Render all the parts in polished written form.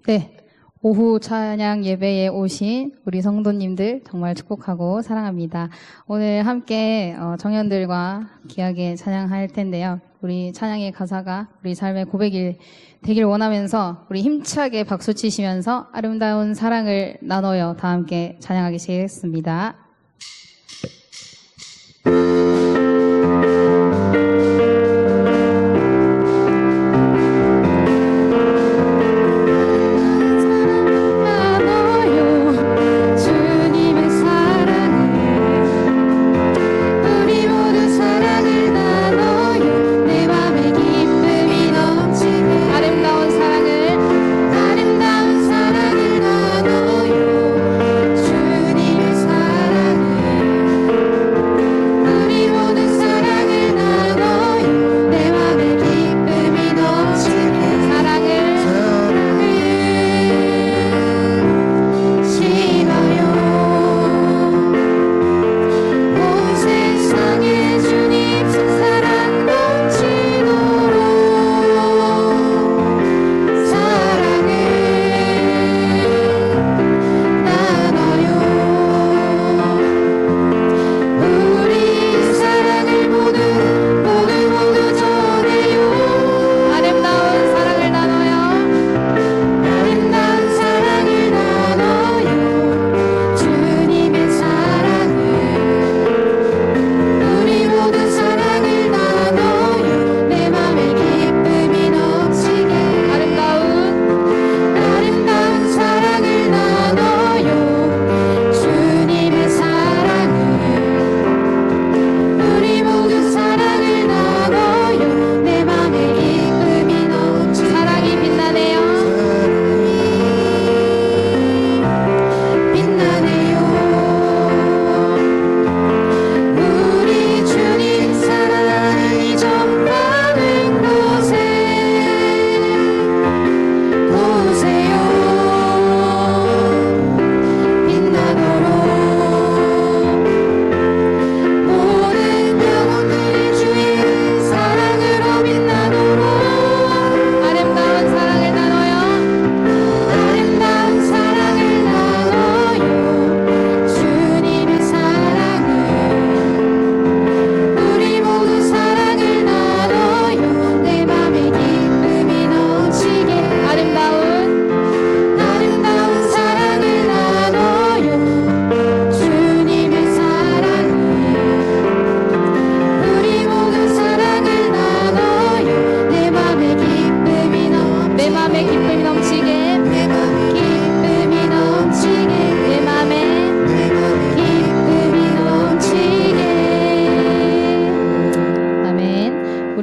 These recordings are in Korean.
네, 오후 찬양 예배에 오신 우리 성도님들 정말 축복하고 사랑합니다. 오늘 함께 청년들과 귀하게 찬양할 텐데요. 우리 찬양의 가사가 우리 삶의 고백이 되길 원하면서 우리 힘차게 박수 치시면서 아름다운 사랑을 나눠요. 다 함께 찬양하시겠습니다.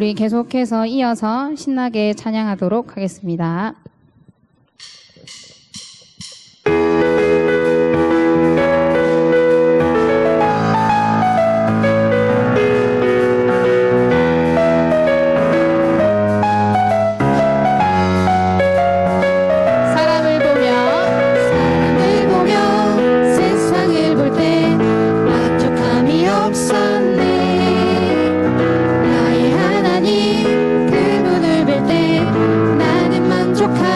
우리 계속해서 이어서 신나게 찬양하도록 하겠습니다. 만족하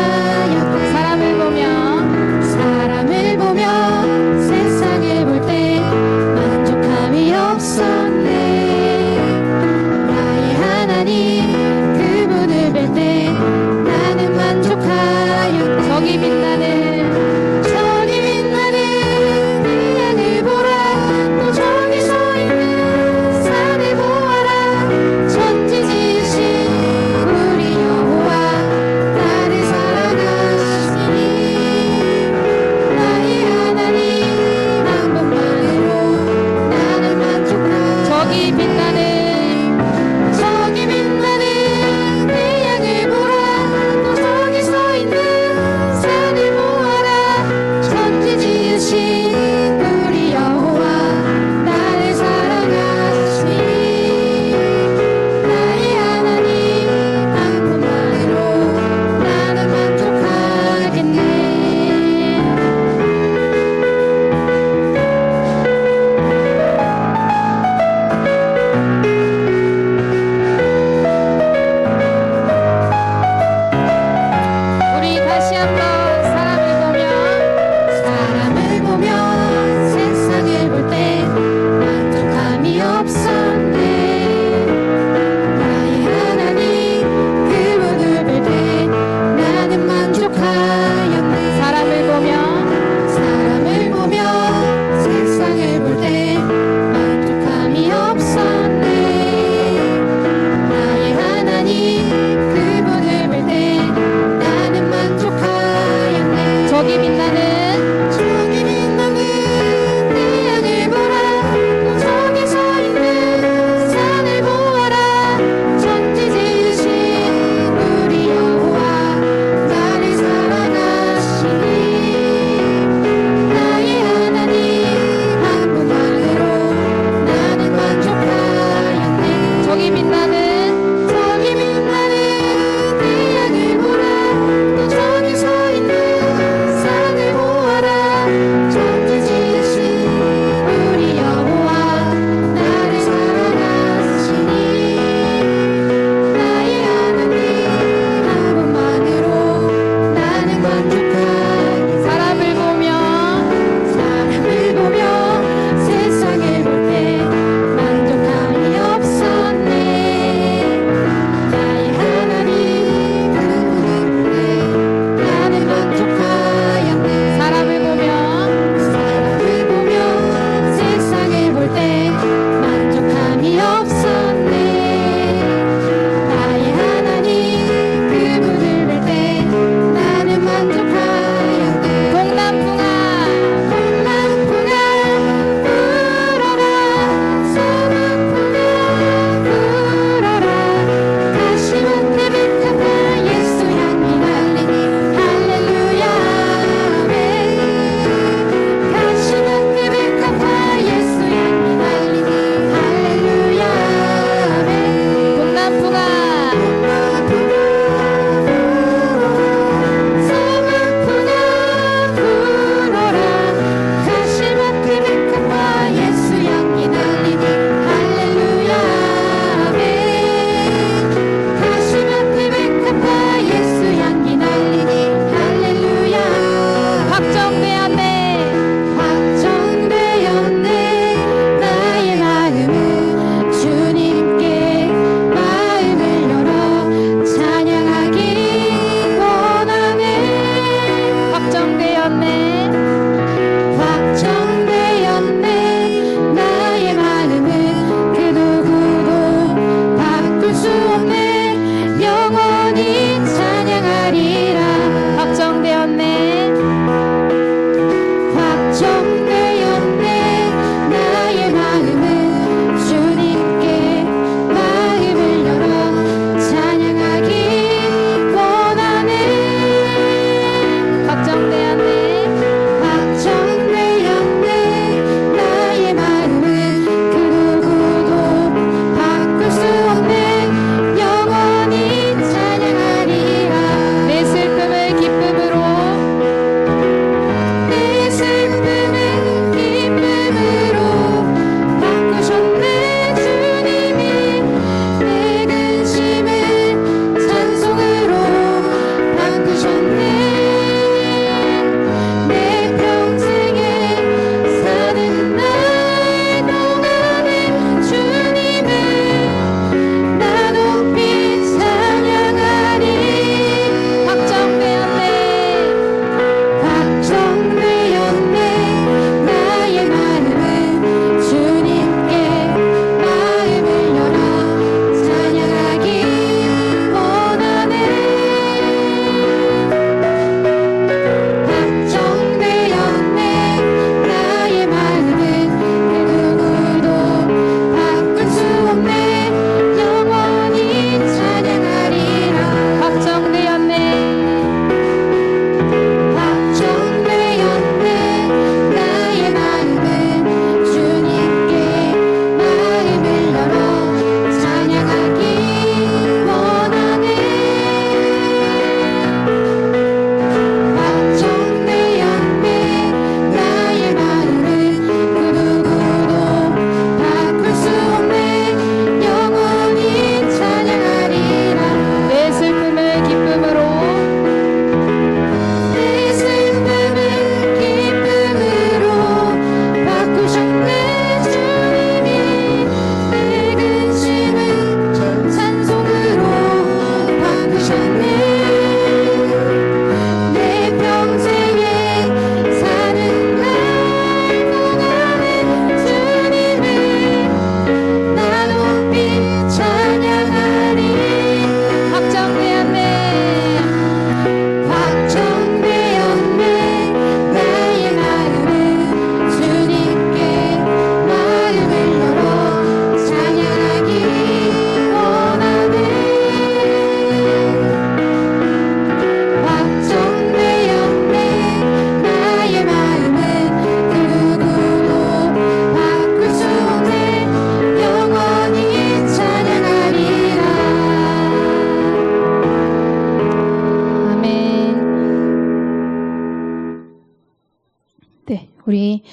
우리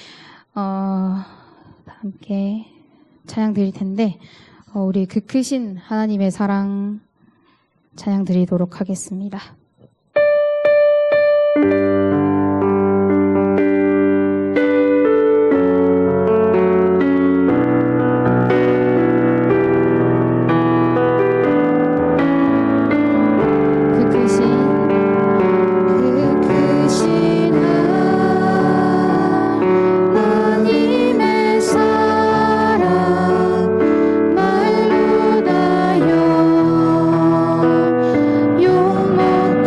함께 찬양 드릴 텐데 우리 그 크신 하나님의 사랑 찬양 드리도록 하겠습니다. 용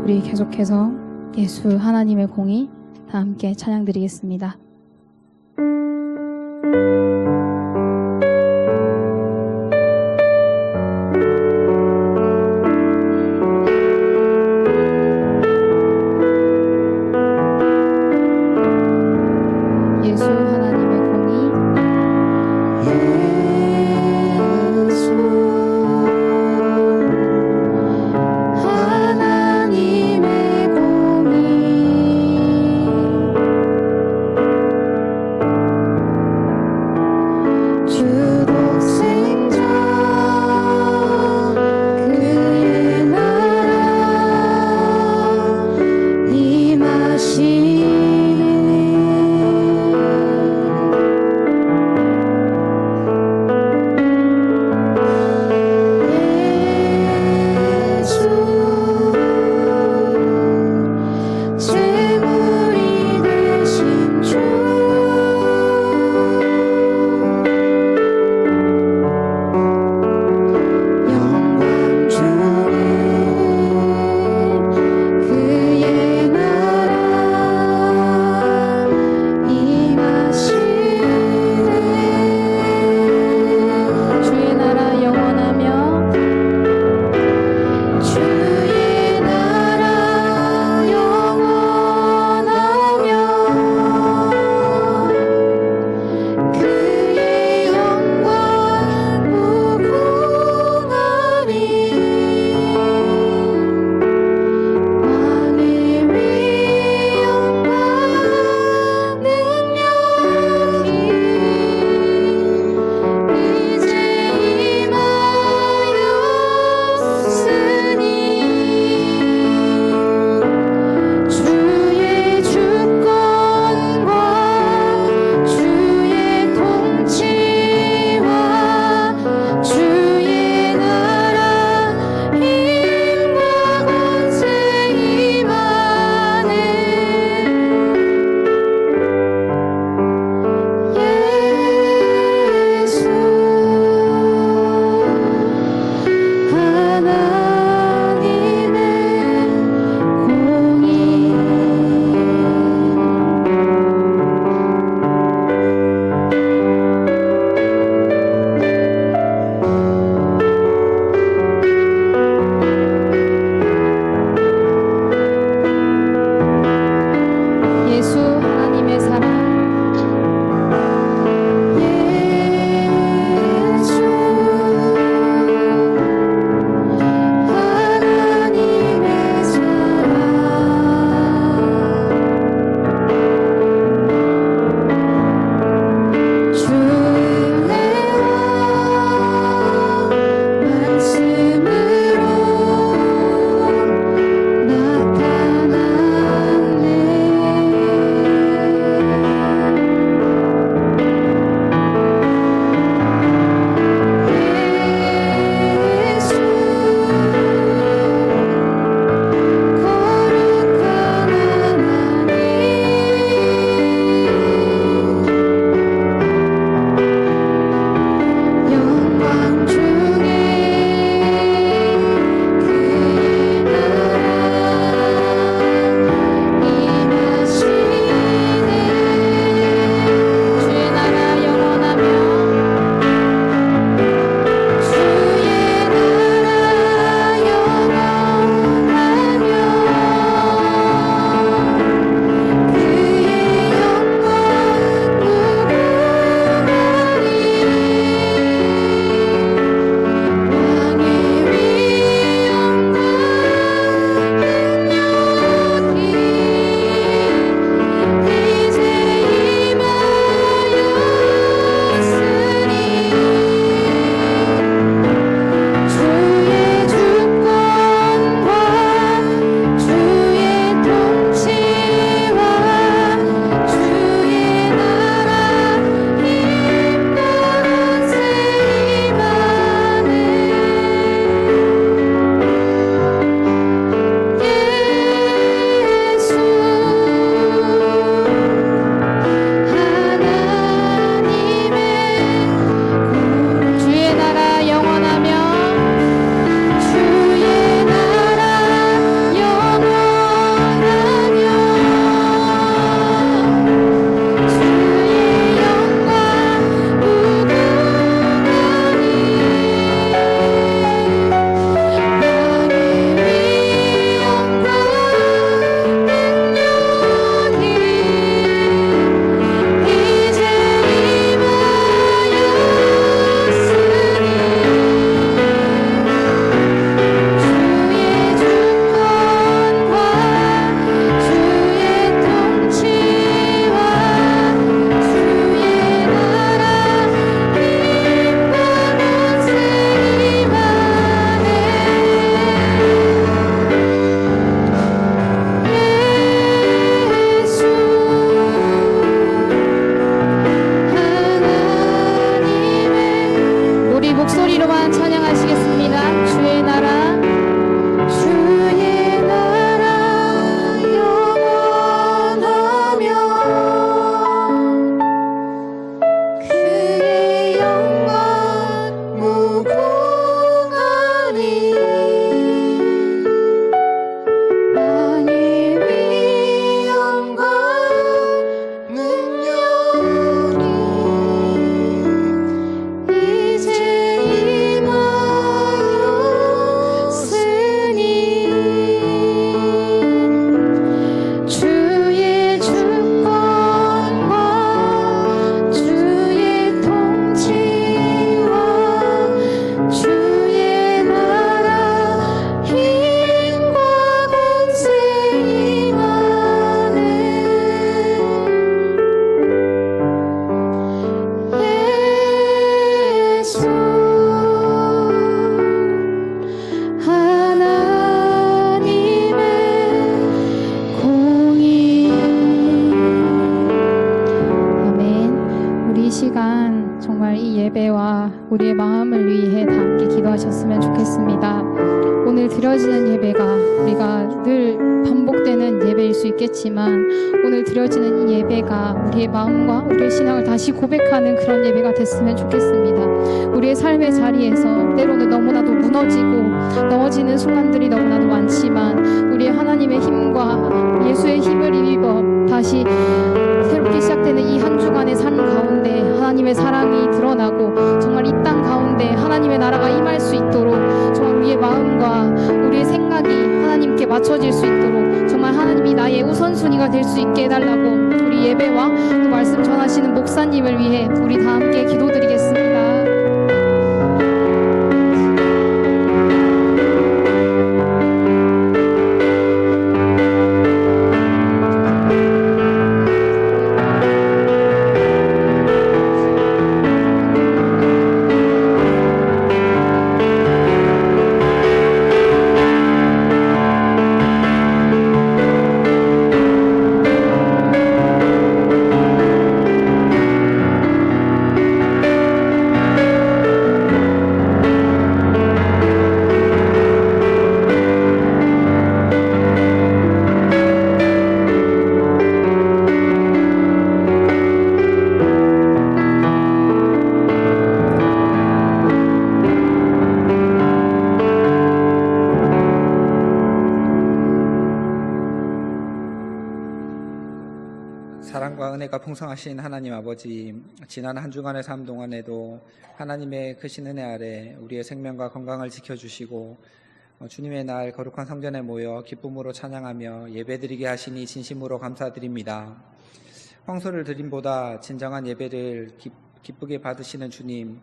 우리 계속해서 예수 하나님의 공의 다 함께 찬양 드리겠습니다. 예수 하나님의 공의 하나님의 공의 우리의 마음을 위해 다 함께 기도하셨으면 좋겠습니다. 오늘 드려지는 예배가 우리가 늘 반복되는 예배일 수 있겠지만 오늘 드려지는 이 예배가 우리의 마음과 우리의 신앙을 다시 고백하는 그런 예배가 됐으면 좋겠습니다. 우리의 삶의 자리에서 때로는 너무나도 무너지고 넘어지는 순간들이 너무나도 많지만 우리의 하나님의 힘과 예수의 힘을 입어 다시 새롭게 시작되는 이 한 주간의 삶 가운데 하나님의 사랑이 드러나고 정말 이 땅 가운데 하나님의 나라가 임할 수 있도록 정말 우리의 마음과 우리의 생각이 하나님께 맞춰질 수 있도록 정말 하나님이 나의 우선순위가 될 수 있게 해달라고 우리 예배와 또 말씀 전하시는 목사님을 위해 우리 다 함께 기도드리겠습니다. 사랑과 은혜가 풍성하신 하나님 아버지, 지난 한 주간의 삶 동안에도 하나님의 크신 은혜 아래 우리의 생명과 건강을 지켜주시고 주님의 날 거룩한 성전에 모여 기쁨으로 찬양하며 예배드리게 하시니 진심으로 감사드립니다. 황소를 드림보다 진정한 예배를 기쁘게 받으시는 주님,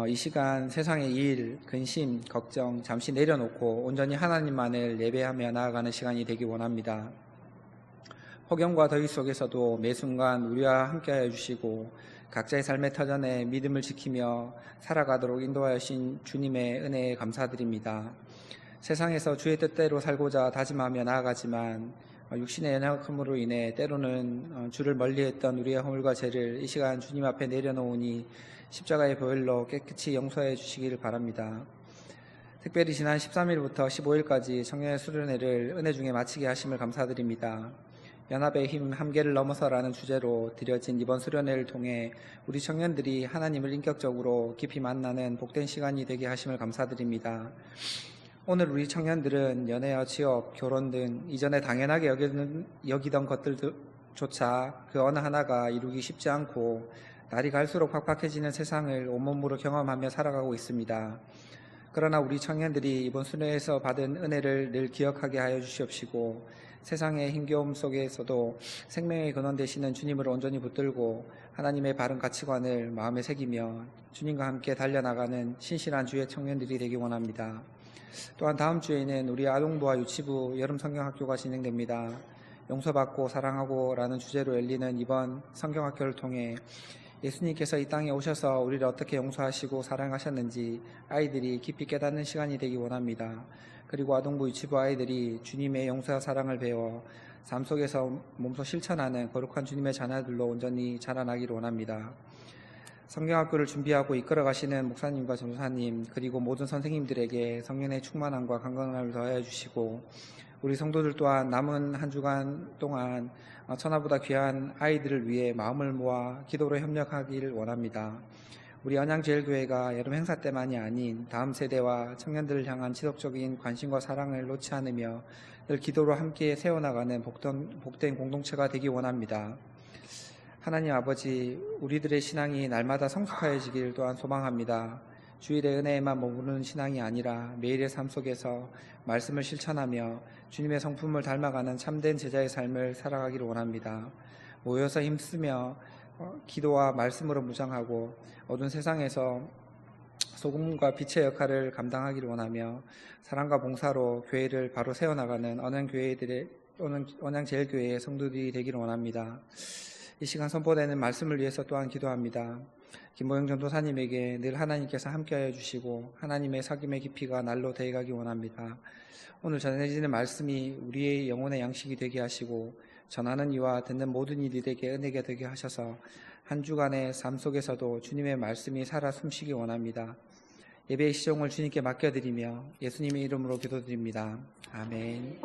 이 시간 세상의 일, 근심, 걱정 잠시 내려놓고 온전히 하나님만을 예배하며 나아가는 시간이 되기 원합니다. 폭염과 더위 속에서도 매 순간 우리와 함께하여 주시고 각자의 삶의 터전에 믿음을 지키며 살아가도록 인도하여 주신 주님의 은혜에 감사드립니다. 세상에서 주의 뜻대로 살고자 다짐하며 나아가지만 육신의 연약함으로 인해 때로는 주를 멀리했던 우리의 허물과 죄를 이 시간 주님 앞에 내려놓으니 십자가의 보혈로 깨끗이 용서해 주시기를 바랍니다. 특별히 지난 13일부터 15일까지 청년의 수련회를 은혜 중에 마치게 하심을 감사드립니다. 연합의 힘 한계를 넘어서라는 주제로 드려진 이번 수련회를 통해 우리 청년들이 하나님을 인격적으로 깊이 만나는 복된 시간이 되게 하심을 감사드립니다. 오늘 우리 청년들은 연애와 취업, 결혼 등 이전에 당연하게 여기던 것들조차 그 어느 하나가 이루기 쉽지 않고 날이 갈수록 팍팍해지는 세상을 온몸으로 경험하며 살아가고 있습니다. 그러나 우리 청년들이 이번 수련회에서 받은 은혜를 늘 기억하게 하여 주시옵시고 세상의 힘겨움 속에서도 생명의 근원 되시는 주님을 온전히 붙들고 하나님의 바른 가치관을 마음에 새기며 주님과 함께 달려나가는 신실한 주의 청년들이 되기 원합니다. 또한 다음 주에는 우리 아동부와 유치부 여름 성경학교가 진행됩니다. 용서받고 사랑하고 라는 주제로 열리는 이번 성경학교를 통해 예수님께서 이 땅에 오셔서 우리를 어떻게 용서하시고 사랑하셨는지 아이들이 깊이 깨닫는 시간이 되기 원합니다. 그리고 아동부 유치부 아이들이 주님의 용서와 사랑을 배워 삶 속에서 몸소 실천하는 거룩한 주님의 자녀들로 온전히 자라나기를 원합니다. 성경학교를 준비하고 이끌어 가시는 목사님과 전도사님 그리고 모든 선생님들에게 성령의 충만함과 강건함을 더하여 주시고 우리 성도들 또한 남은 한 주간 동안 천하보다 귀한 아이들을 위해 마음을 모아 기도로 협력하기를 원합니다. 우리 언양제일교회가 여름 행사 때만이 아닌 다음 세대와 청년들을 향한 지속적인 관심과 사랑을 놓지 않으며 늘 기도로 함께 세워나가는 복된 공동체가 되기 원합니다. 하나님 아버지, 우리들의 신앙이 날마다 성숙하여지길 또한 소망합니다. 주일의 은혜에만 머무르는 신앙이 아니라 매일의 삶 속에서 말씀을 실천하며 주님의 성품을 닮아가는 참된 제자의 삶을 살아가기를 원합니다. 모여서 힘쓰며 기도와 말씀으로 무장하고 어두운 세상에서 소금과 빛의 역할을 감당하기를 원하며 사랑과 봉사로 교회를 바로 세워나가는 언양제일교회의 성도들이 되기를 원합니다. 이 시간 선포되는 말씀을 위해서 또한 기도합니다. 김보영 전도사님에게 늘 하나님께서 함께하여 주시고 하나님의 사귐의 깊이가 날로 더해가기 원합니다. 오늘 전해지는 말씀이 우리의 영혼의 양식이 되게 하시고 전하는 이와 듣는 모든 이들에게 은혜가 되게 하셔서 한 주간의 삶 속에서도 주님의 말씀이 살아 숨쉬기 원합니다. 예배의 시종을 주님께 맡겨드리며 예수님의 이름으로 기도드립니다. 아멘.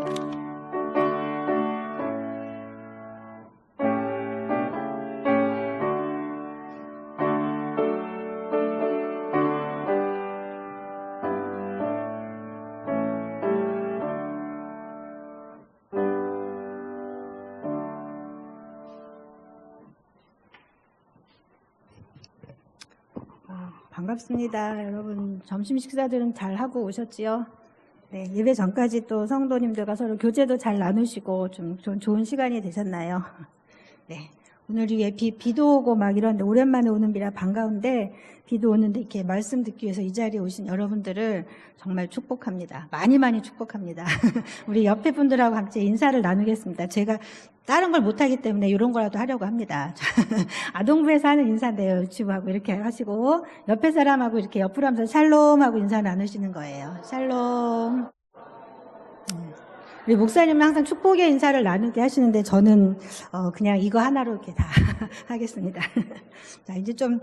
반갑습니다. 여러분 점심 식사들은 잘 하고 오셨지요? 네, 예배 전까지 또 성도님들과 서로 교제도 잘 나누시고 좀 좋은 시간이 되셨나요? 네, 오늘 위에 비도 오고 막 이런데 오랜만에 오는 비라 반가운데 비도 오는데 이렇게 말씀 듣기 위해서 이 자리에 오신 여러분들을 정말 축복합니다. 많이 축복합니다. 우리 옆에 분들하고 함께 인사를 나누겠습니다. 제가 다른 걸 못하기 때문에 이런 거라도 하려고 합니다. 아동부에서 하는 인사인데요. 유치부하고 이렇게 하시고 옆에 사람하고 이렇게 옆으로 하면서 샬롬하고 인사 나누시는 거예요. 샬롬. 우리 목사님은 항상 축복의 인사를 나누게 하시는데 저는 그냥 이거 하나로 이렇게 다 하겠습니다. 자, 이제 좀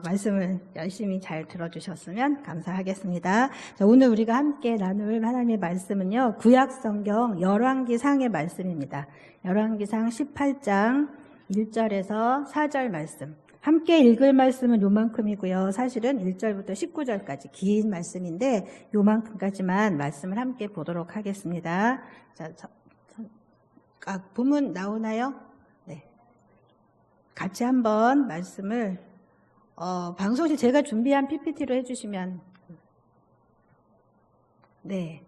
말씀을 열심히 잘 들어주셨으면 감사하겠습니다. 자, 오늘 우리가 함께 나눌 하나님의 말씀은요, 구약성경 열왕기상의 말씀입니다. 열왕기상 18장 1절에서 4절 말씀. 함께 읽을 말씀은 요만큼이고요. 사실은 1절부터 19절까지 긴 말씀인데 요만큼까지만 말씀을 함께 보도록 하겠습니다. 자, 본문 나오나요? 네. 같이 한번 말씀을 방송실 제가 준비한 PPT로 해주시면. 네.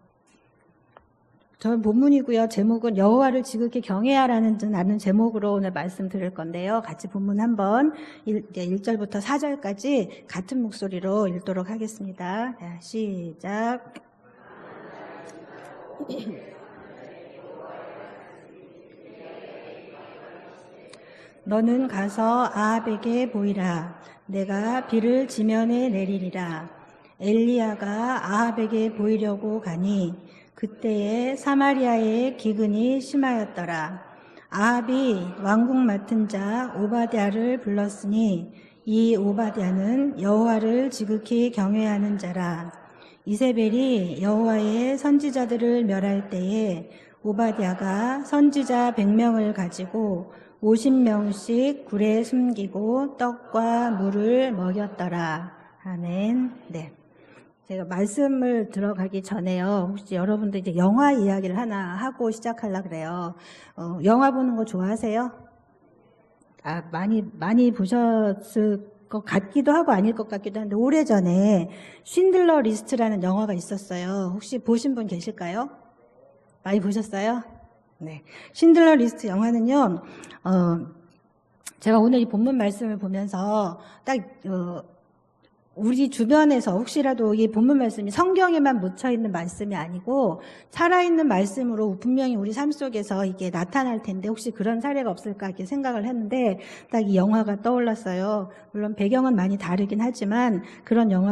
저는 본문이고요. 제목은 여호와를 지극히 경외하라는 제목으로 오늘 말씀 드릴 건데요. 같이 본문 한번 1절부터 4절까지 같은 목소리로 읽도록 하겠습니다. 자, 시작. 너는 가서 아합에게 보이라. 내가 비를 지면에 내리리라. 엘리야가 아합에게 보이려고 가니 그때에 사마리아의 기근이 심하였더라. 아합이 왕국 맡은 자 오바댜를 불렀으니 이 오바댜는 여호와를 지극히 경외하는 자라. 이세벨이 여호와의 선지자들을 멸할 때에 오바댜가 선지자 100명을 가지고 50명씩 굴에 숨기고 떡과 물을 먹였더라. 아멘. 네. 제가 말씀을 들어가기 전에요. 혹시 여러분들 이제 영화 이야기를 하나 하고 시작하려고 그래요. 영화 보는 거 좋아하세요? 많이 보셨을 것 같기도 하고 아닐 것 같기도 한데, 오래전에 쉰들러 리스트라는 영화가 있었어요. 혹시 보신 분 계실까요? 많이 보셨어요? 네. 쉰들러 리스트 영화는요, 제가 오늘 이 본문 말씀을 보면서 우리 주변에서 혹시라도 이 본문 말씀이 성경에만 묻혀있는 말씀이 아니고 살아있는 말씀으로 분명히 우리 삶 속에서 이게 나타날 텐데 혹시 그런 사례가 없을까 이렇게 생각을 했는데 딱 이 영화가 떠올랐어요. 물론 배경은 많이 다르긴 하지만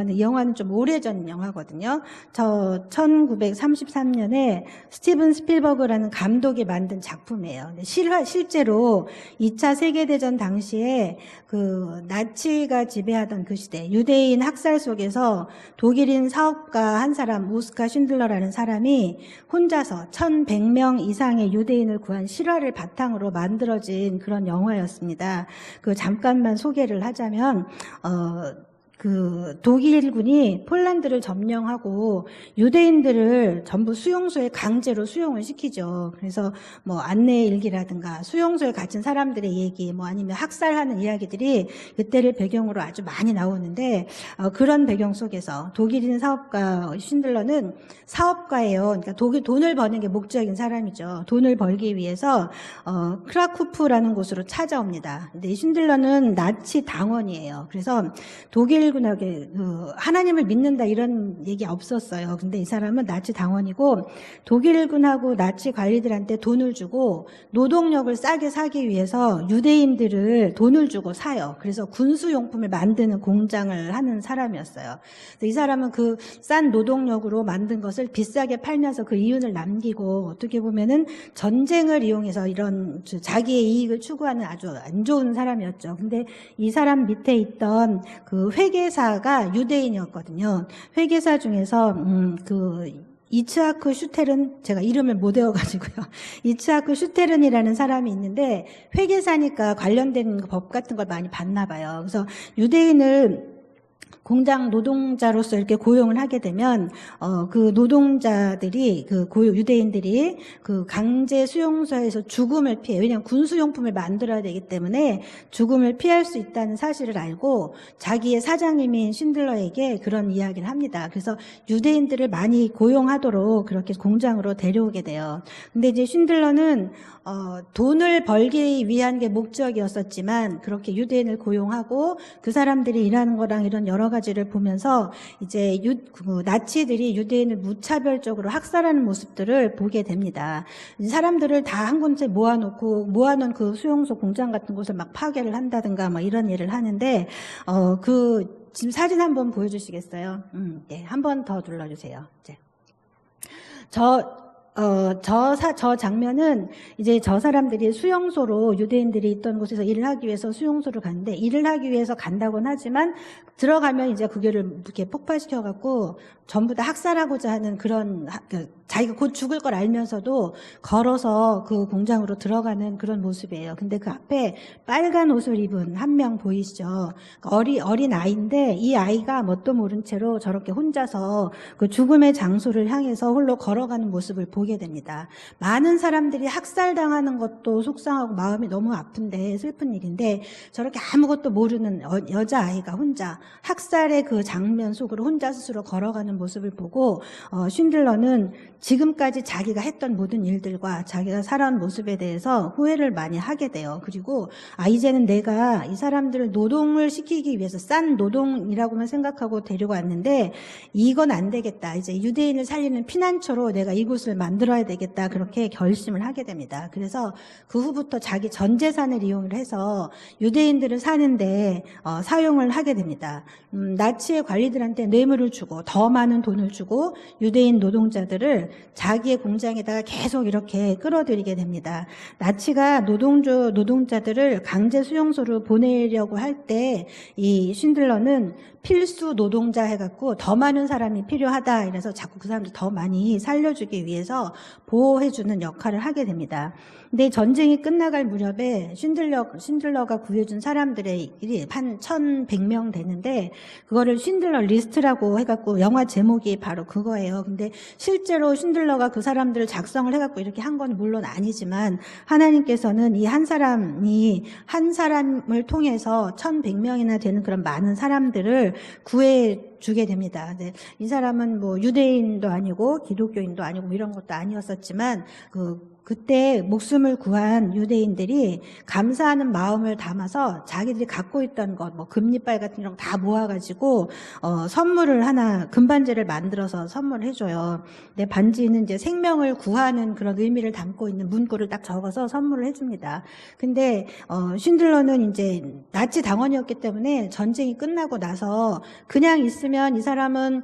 이 영화는 좀 오래전 영화거든요. 1933년에 스티븐 스필버그라는 감독이 만든 작품이에요. 실제로 2차 세계대전 당시에 그 나치가 지배하던 그 시대 유대인 학살 속에서 독일인 사업가 한 사람 오스카 쉰들러라는 사람이 혼자서 1100명 이상의 유대인을 구한 실화를 바탕으로 만들어진 그런 영화였습니다. 그 잠깐만 소개를 하자면 그 독일군이 폴란드를 점령하고 유대인들을 전부 수용소에 강제로 수용을 시키죠. 그래서 뭐 안내 일기라든가 수용소에 갇힌 사람들의 얘기, 뭐 아니면 학살하는 이야기들이 그때를 배경으로 아주 많이 나오는데 그런 배경 속에서 독일인 사업가 쉰들러는 사업가예요. 그러니까 돈을 버는 게 목적인 사람이죠. 돈을 벌기 위해서 크라쿠프라는 곳으로 찾아옵니다. 근데 이 쉰들러는 나치 당원이에요. 그래서 독일 독일군하게 하나님을 믿는다 이런 얘기 없었어요. 근데 이 사람은 나치 당원이고 독일군하고 나치 관리들한테 돈을 주고 노동력을 싸게 사기 위해서 유대인들을 돈을 주고 사요. 그래서 군수용품을 만드는 공장을 하는 사람이었어요. 이 사람은 그 싼 노동력으로 만든 것을 비싸게 팔면서 그 이윤을 남기고 어떻게 보면은 전쟁을 이용해서 이런 자기의 이익을 추구하는 아주 안 좋은 사람이었죠. 근데 이 사람 밑에 있던 그 회계사가 유대인이었거든요. 회계사 중에서 그 이츠하크 슈테른, 제가 이름을 못 외워가지고요. 이츠하크 슈테른이라는 사람이 있는데 회계사니까 관련된 법 같은 걸 많이 봤나 봐요. 그래서 유대인을 공장 노동자로서 이렇게 고용을 하게 되면 그 노동자들이 유대인들이 그 강제 수용소에서 죽음을 피해, 왜냐하면 군수용품을 만들어야 되기 때문에 죽음을 피할 수 있다는 사실을 알고 자기의 사장님인 쉰들러에게 그런 이야기를 합니다. 그래서 유대인들을 많이 고용하도록 그렇게 공장으로 데려오게 돼요. 근데 이제 쉰들러는 돈을 벌기 위한 게 목적이었었지만 그렇게 유대인을 고용하고 그 사람들이 일하는 거랑 이런 여러 가지를 보면서 이제 나치들이 유대인을 무차별적으로 학살하는 모습들을 보게 됩니다. 사람들을 다 한 군데 모아놓은 그 수용소 공장 같은 곳을 막 파괴를 한다든가 막 이런 일을 하는데 지금 사진 한번 보여주시겠어요? 네, 한 번 더 눌러주세요. 이제 저 장면은 이제 저 사람들이 수용소로 유대인들이 있던 곳에서 일을 하기 위해서 수용소를 갔는데 일을 하기 위해서 간다고는 하지만 들어가면 이제 그거를 이렇게 폭발시켜갖고 전부 다 학살하고자 하는 그런 자기가 곧 죽을 걸 알면서도 걸어서 그 공장으로 들어가는 그런 모습이에요. 근데 그 앞에 빨간 옷을 입은 한 명 보이시죠? 어린 아이인데 이 아이가 뭣도 모른 채로 저렇게 혼자서 그 죽음의 장소를 향해서 홀로 걸어가는 모습을 보게 됩니다. 많은 사람들이 학살당하는 것도 속상하고 마음이 너무 아픈데 슬픈 일인데 저렇게 아무것도 모르는 여자아이가 혼자 학살의 그 장면 속으로 혼자 스스로 걸어가는 모습을 보고 쉰들러는 지금까지 자기가 했던 모든 일들과 자기가 살아온 모습에 대해서 후회를 많이 하게 돼요. 그리고 이제는 내가 이 사람들을 노동을 시키기 위해서 싼 노동이라고만 생각하고 데려왔는데 이건 안 되겠다. 이제 유대인을 살리는 피난처로 내가 이곳을 만들어야 되겠다. 그렇게 결심을 하게 됩니다. 그래서 그 후부터 자기 전 재산을 이용을 해서 유대인들을 사는데 사용을 하게 됩니다. 나치의 관리들한테 뇌물을 주고 더 많은 돈을 주고 유대인 노동자들을 자기의 공장에다가 계속 이렇게 끌어들이게 됩니다. 나치가 노동자들을 강제 수용소로 보내려고 할 때 이 쉰들러는 필수 노동자 해갖고 더 많은 사람이 필요하다 이래서 자꾸 그 사람들 더 많이 살려주기 위해서 보호해주는 역할을 하게 됩니다. 근데 전쟁이 끝나갈 무렵에 쉰들러가 구해준 사람들의 일이 한 1,100명 되는데 그거를 쉰들러 리스트라고 해갖고 영화 제목이 바로 그거예요. 근데 실제로 쉰들러가 그 사람들을 작성을 해갖고 이렇게 한 건 물론 아니지만 하나님께서는 이 한 사람을 통해서 1,100명이나 되는 그런 많은 사람들을 구해주게 됩니다. 네, 이 사람은 뭐 유대인도 아니고 기독교인도 아니고 뭐 이런 것도 아니었었지만 그때 목숨을 구한 유대인들이 감사하는 마음을 담아서 자기들이 갖고 있던 것, 뭐 금리빨 같은 이런 거 다 모아가지고 선물을 하나 금반지를 만들어서 선물을 해줘요. 내 반지는 이제 생명을 구하는 그런 의미를 담고 있는 문구를 딱 적어서 선물을 해줍니다. 근데 쉰들러는 이제 나치 당원이었기 때문에 전쟁이 끝나고 나서 그냥 있으면 이 사람은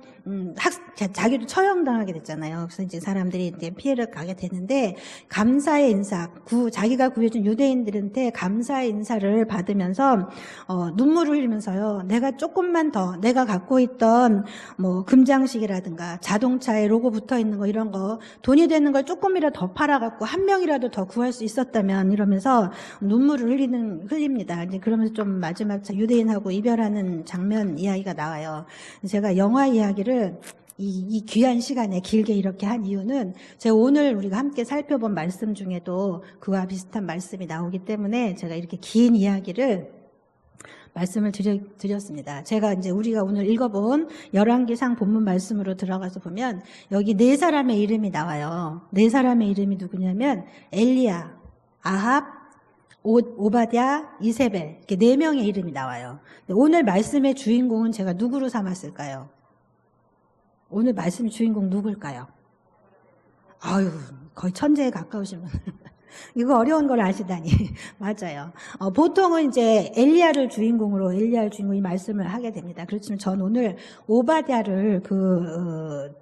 자기도 처형당하게 됐잖아요. 그래서 이제 사람들이 이제 피해를 가게 되는데 감사의 인사, 자기가 구해준 유대인들한테 감사의 인사를 받으면서 눈물을 흘리면서요. 내가 조금만 더 내가 갖고 있던 뭐 금장식이라든가 자동차에 로고 붙어 있는 거 이런 거 돈이 되는 걸 조금이라도 더 팔아갖고 한 명이라도 더 구할 수 있었다면 이러면서 눈물을 흘립니다. 이제 그러면서 좀 마지막 유대인하고 이별하는 장면 이야기가 나와요. 제가 영화 이야기를 이 귀한 시간에 길게 이렇게 한 이유는 제가 오늘 우리가 함께 살펴본 말씀 중에도 그와 비슷한 말씀이 나오기 때문에 제가 이렇게 긴 이야기를 말씀을 드렸습니다. 제가 이제 우리가 오늘 읽어본 열왕기상 본문 말씀으로 들어가서 보면 여기 4사람의 이름이 나와요. 4사람의 이름이 누구냐면 엘리야, 아합, 오바댜, 이세벨 이렇게 4명의 이름이 나와요. 오늘 말씀의 주인공은 제가 누구로 삼았을까요? 오늘 말씀의 주인공 누굴까요? 아유, 거의 천재에 가까우신 분. 이거 어려운 걸 아시다니. 맞아요. 보통은 이제 엘리야를 주인공으로 이 말씀을 하게 됩니다. 그렇지만 전 오늘 오바댜를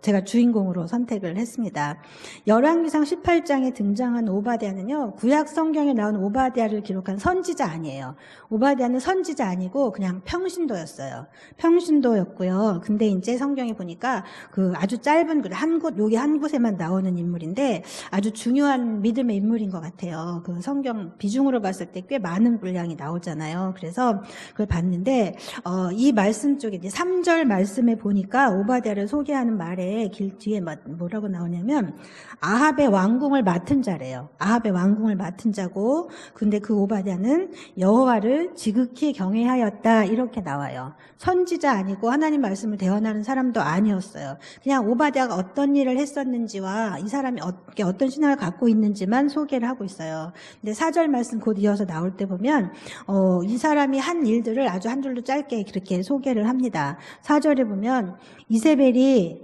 제가 주인공으로 선택을 했습니다. 열왕기상 18장에 등장한 오바댜는요, 구약 성경에 나온 오바댜를 기록한 선지자 아니에요. 오바댜는 선지자 아니고 그냥 평신도였어요. 평신도였고요. 근데 이제 성경에 보니까 아주 짧은 여기 한 곳에만 나오는 인물인데 아주 중요한 믿음의 인물인 것 같아요. 그 성경 비중으로 봤을 때 꽤 많은 분량이 나오잖아요. 그래서 그걸 봤는데 이 말씀 쪽에 이제 3절 말씀에 보니까 오바댜를 소개하는 말에 뒤에 뭐라고 나오냐면 아합의 왕궁을 맡은 자래요. 아합의 왕궁을 맡은 자고 근데 그 오바댜는 여호와를 지극히 경외하였다 이렇게 나와요. 선지자 아니고 하나님 말씀을 대언하는 사람도 아니었어요. 그냥 오바댜가 어떤 일을 했었는지와 이 사람이 어떤 신앙을 갖고 있는지만 소개를 하고 있어요. 근데 4절 말씀 곧 이어서 나올 때 보면 이 사람이 한 일들을 아주 한 줄로 짧게 그렇게 소개를 합니다. 4절에 보면 이세벨이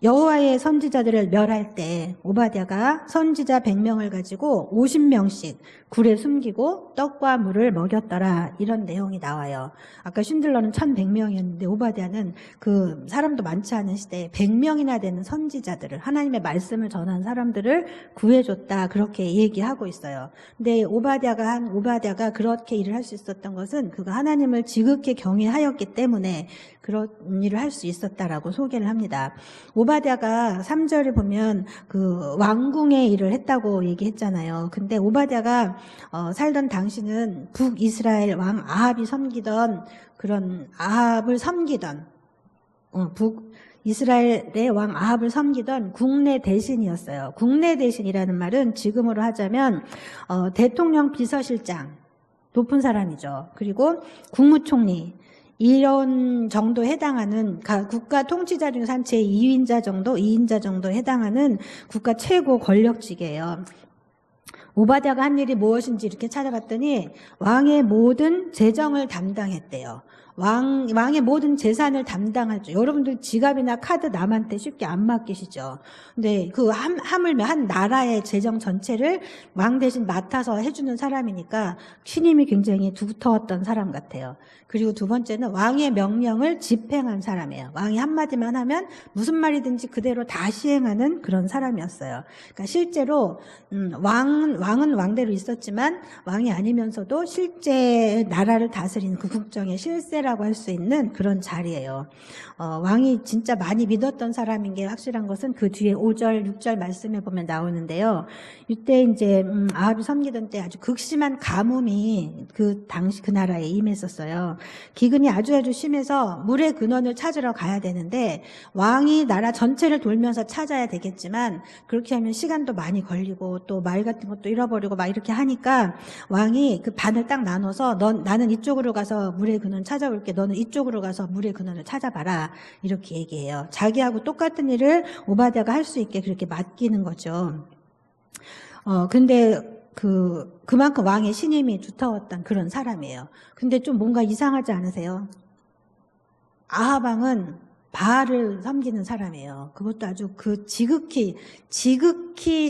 여호와의 선지자들을 멸할 때 오바댜가 선지자 100명을 가지고 50명씩 굴에 숨기고 떡과 물을 먹였더라 이런 내용이 나와요. 아까 쉰들러는 1100명이었는데 오바댜는 그 사람도 많지 않은 시대에 100명이나 되는 선지자들을 하나님의 말씀을 전한 사람들을 구해줬다 그렇게 얘기하고 있어요. 근데 오바댜가 그렇게 일을 할 수 있었던 것은 그가 하나님을 지극히 경외하였기 때문에 그런 일을 할 수 있었다라고 소개를 합니다. 오바댜가 3절에 보면 그 왕궁의 일을 했다고 얘기했잖아요. 근데 오바댜가 살던 당시는 북이스라엘 왕 아합이 섬기던 그런 아합을 섬기던 북이스라엘의 왕 아합을 섬기던 국내 대신이었어요. 국내 대신이라는 말은 지금으로 하자면 대통령 비서실장 높은 사람이죠. 그리고 국무총리 이런 정도 해당하는 국가 통치자 중에서 한 제2인자 정도 해당하는 국가 최고 권력직이에요. 오바댜가 한 일이 무엇인지 이렇게 찾아봤더니 왕의 모든 재정을 담당했대요. 왕의 모든 재산을 담당하죠. 여러분들 지갑이나 카드 남한테 쉽게 안 맡기시죠. 근데 하물며 한 나라의 재정 전체를 왕 대신 맡아서 해주는 사람이니까 신임이 굉장히 두터웠던 사람 같아요. 그리고 두 번째는 왕의 명령을 집행한 사람이에요. 왕이 한마디만 하면 무슨 말이든지 그대로 다 시행하는 그런 사람이었어요. 그러니까 실제로 왕은 왕대로 있었지만 왕이 아니면서도 실제 나라를 다스리는 그 국정의 실세라고 할 수 있는 그런 자리예요. 왕이 진짜 많이 믿었던 사람인 게 확실한 것은 그 뒤에 5절, 6절 말씀에 보면 나오는데요. 이때 이제 아합이 섬기던 때 아주 극심한 가뭄이 그 당시 그 나라에 임했었어요. 기근이 아주 심해서 물의 근원을 찾으러 가야 되는데 왕이 나라 전체를 돌면서 찾아야 되겠지만 그렇게 하면 시간도 많이 걸리고 또 말 같은 것도 잃어버리고 막 이렇게 하니까 왕이 그 반을 딱 나눠서 나는 이쪽으로 가서 물의 근원 찾아올게. 너는 이쪽으로 가서 물의 근원을 찾아봐라. 이렇게 얘기해요. 자기하고 똑같은 일을 오바댜가 할 수 있게 그렇게 맡기는 거죠. 근데 그만큼 왕의 신임이 두터웠던 그런 사람이에요. 근데 좀 뭔가 이상하지 않으세요? 아합 왕은 바알을 섬기는 사람이에요. 그것도 아주 지극히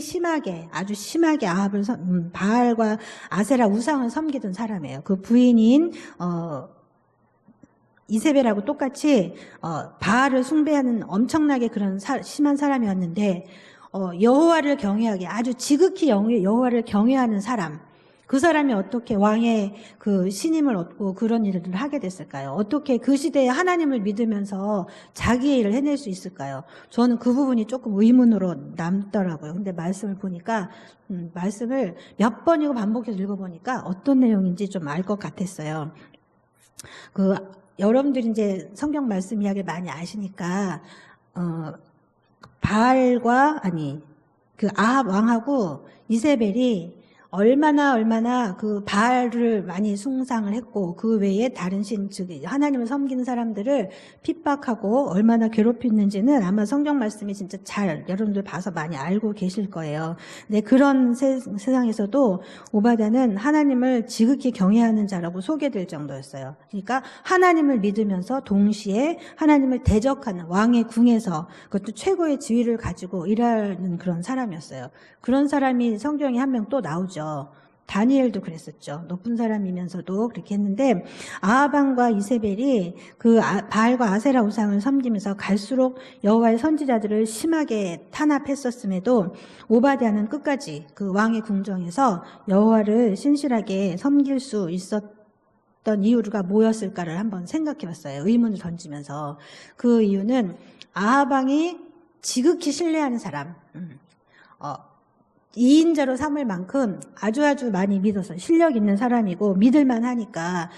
심하게, 아주 심하게 바알과 아세라 우상을 섬기던 사람이에요. 그 부인인, 이세벨하고 똑같이, 바알을 숭배하는 엄청나게 그런 심한 사람이었는데, 여호와를 경외하게, 아주 지극히 여호와를 경외하는 사람, 그 사람이 어떻게 왕의 그 신임을 얻고 그런 일을 하게 됐을까요? 어떻게 그 시대에 하나님을 믿으면서 자기의 일을 해낼 수 있을까요? 저는 그 부분이 조금 의문으로 남더라고요. 근데 말씀을 보니까, 말씀을 몇 번이고 반복해서 읽어보니까 어떤 내용인지 좀 알 것 같았어요. 여러분들이 이제 성경 말씀 이야기를 많이 아시니까, 바알과, 아합 왕하고 이세벨이 얼마나 그 바알을 많이 숭상을 했고 그 외에 다른 신, 즉 하나님을 섬기는 사람들을 핍박하고 얼마나 괴롭혔는지는 아마 성경 말씀이 진짜 잘 여러분들 봐서 많이 알고 계실 거예요. 근데 그런 세상에서도 오바댜는 하나님을 지극히 경외하는 자라고 소개될 정도였어요. 그러니까 하나님을 믿으면서 동시에 하나님을 대적하는 왕의 궁에서 그것도 최고의 지위를 가지고 일하는 그런 사람이었어요. 그런 사람이 성경에 한 명 또 나오죠. 다니엘도 그랬었죠. 높은 사람이면서도 그렇게 했는데 아하방과 이세벨이 그 바알과 아세라 우상을 섬기면서 갈수록 여호와의 선지자들을 심하게 탄압했었음에도 오바댜는 끝까지 그 왕의 궁정에서 여호와를 신실하게 섬길 수 있었던 이유가 뭐였을까를 한번 생각해 봤어요. 의문을 던지면서. 그 이유는 아하방이 지극히 신뢰하는 사람, 2인자로 삼을 만큼 아주 많이 믿어서 실력 있는 사람이고 믿을만 하니까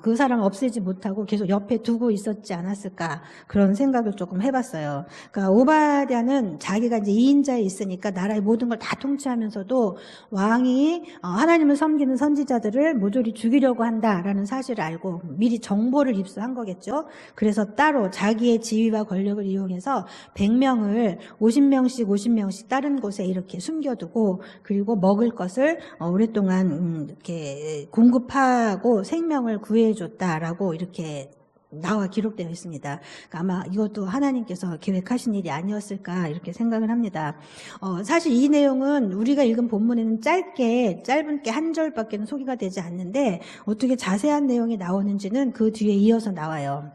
그 사람 없애지 못하고 계속 옆에 두고 있었지 않았을까 그런 생각을 조금 해봤어요. 그러니까 오바댜는 자기가 이제 2인자에 있으니까 나라의 모든 걸 다 통치하면서도 왕이 하나님을 섬기는 선지자들을 모조리 죽이려고 한다라는 사실을 알고 미리 정보를 입수한 거겠죠. 그래서 따로 자기의 지위와 권력을 이용해서 100명을 50명씩 다른 곳에 이렇게 숨겨두고 그리고 먹을 것을 오랫동안 이렇게 공급하고 생명을 구해줬다라고 이렇게 나와 기록되어 있습니다. 그러니까 아마 이것도 하나님께서 계획하신 일이 아니었을까 이렇게 생각을 합니다. 사실 이 내용은 우리가 읽은 본문에는 짧은 게 한 절밖에는 소개가 되지 않는데 어떻게 자세한 내용이 나오는지는 그 뒤에 이어서 나와요.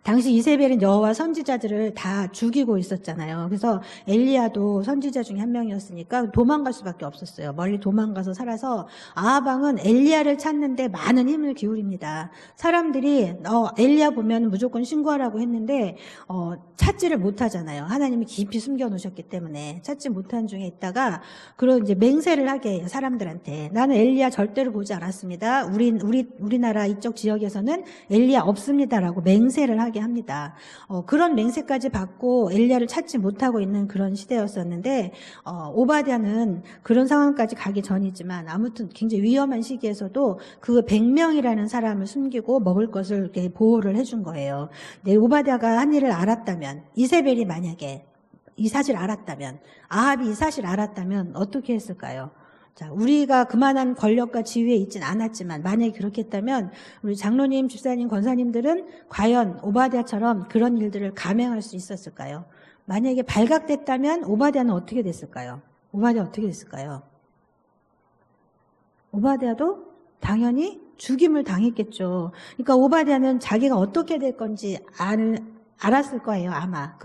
당시 이세벨은 여호와 선지자들을 다 죽이고 있었잖아요. 그래서 엘리야도 선지자 중에 한 명이었으니까 도망갈 수밖에 없었어요. 멀리 도망가서 살아서 아하방은 엘리야를 찾는데 많은 힘을 기울입니다. 사람들이 엘리야 보면 무조건 신고하라고 했는데 찾지를 못하잖아요. 하나님이 깊이 숨겨놓으셨기 때문에 찾지 못한 중에 있다가 그런 이제 맹세를 하게 해요. 사람들한테 나는 엘리야 절대로 보지 않았습니다. 우리나라 이쪽 지역에서는 엘리야 없습니다라고 맹세를 하게 합니다. 그런 맹세까지 받고 엘리야를 찾지 못하고 있는 그런 시대였었는데 오바댜는 그런 상황까지 가기 전이지만 아무튼 굉장히 위험한 시기에서도 그 100명이라는 사람을 숨기고 먹을 것을 이렇게 보호를 해준 거예요. 근데 오바댜가 한 일을 알았다면 이세벨이 만약에 이 사실 알았다면 아합이 이 사실 알았다면 어떻게 했을까요? 자, 우리가 그만한 권력과 지위에 있진 않았지만 만약에 그렇게 했다면 우리 장로님, 집사님, 권사님들은 과연 오바댜처럼 그런 일들을 감행할 수 있었을까요? 만약에 발각됐다면 오바댜는 어떻게 됐을까요? 오바댜 어떻게 됐을까요? 오바댜도 당연히 죽임을 당했겠죠. 그러니까 오바댜는 자기가 어떻게 될 건지 알았을 거예요, 아마.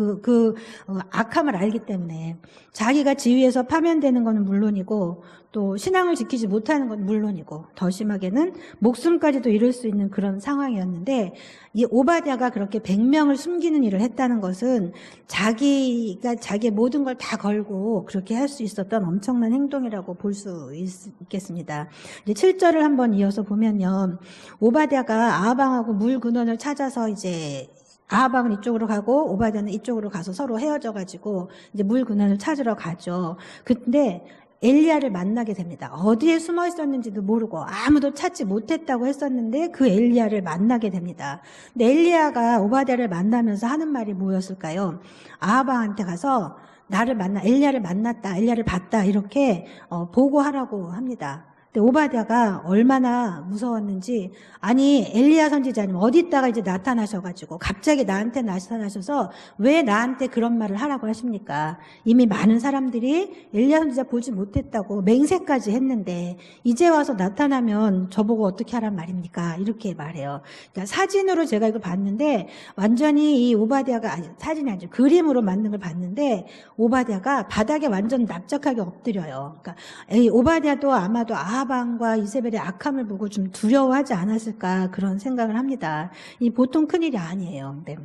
악함을 알기 때문에. 자기가 지위에서 파면되는 건 물론이고, 또 신앙을 지키지 못하는 건 물론이고, 더 심하게는 목숨까지도 잃을 수 있는 그런 상황이었는데, 이 오바댜가 그렇게 100명을 숨기는 일을 했다는 것은 자기가 자기의 모든 걸 다 걸고 그렇게 할 수 있었던 엄청난 행동이라고 볼 수 있겠습니다. 이제 7절을 한번 이어서 보면요. 오바댜가 아하방하고 물 근원을 찾아서 이제 아하방은 이쪽으로 가고 오바댜는 이쪽으로 가서 서로 헤어져가지고 이제 물 근원을 찾으러 가죠. 근데 엘리야를 만나게 됩니다. 어디에 숨어 있었는지도 모르고 아무도 찾지 못했다고 했었는데 그 엘리야를 만나게 됩니다. 근데 엘리야가 오바댜를 만나면서 하는 말이 뭐였을까요? 아하방한테 가서 엘리야를 만났다, 엘리야를 봤다 이렇게 보고하라고 합니다. 근데 오바댜가 얼마나 무서웠는지 아니 엘리야 선지자님 어디 있다가 이제 나타나셔가지고 갑자기 나한테 나타나셔서 왜 나한테 그런 말을 하라고 하십니까? 이미 많은 사람들이 엘리야 선지자 보지 못했다고 맹세까지 했는데 이제 와서 나타나면 저보고 어떻게 하란 말입니까? 이렇게 말해요. 그러니까 사진으로 제가 이걸 봤는데 완전히 이 오바댜가 사진이 아니죠. 그림으로 만든 걸 봤는데 오바댜가 바닥에 완전 납작하게 엎드려요. 그러니까 이 오바댜도 아마도 아하방과 이세벨의 악함을 보고 좀 두려워하지 않았을까 그런 생각을 합니다. 이 보통 큰일이 아니에요. 네.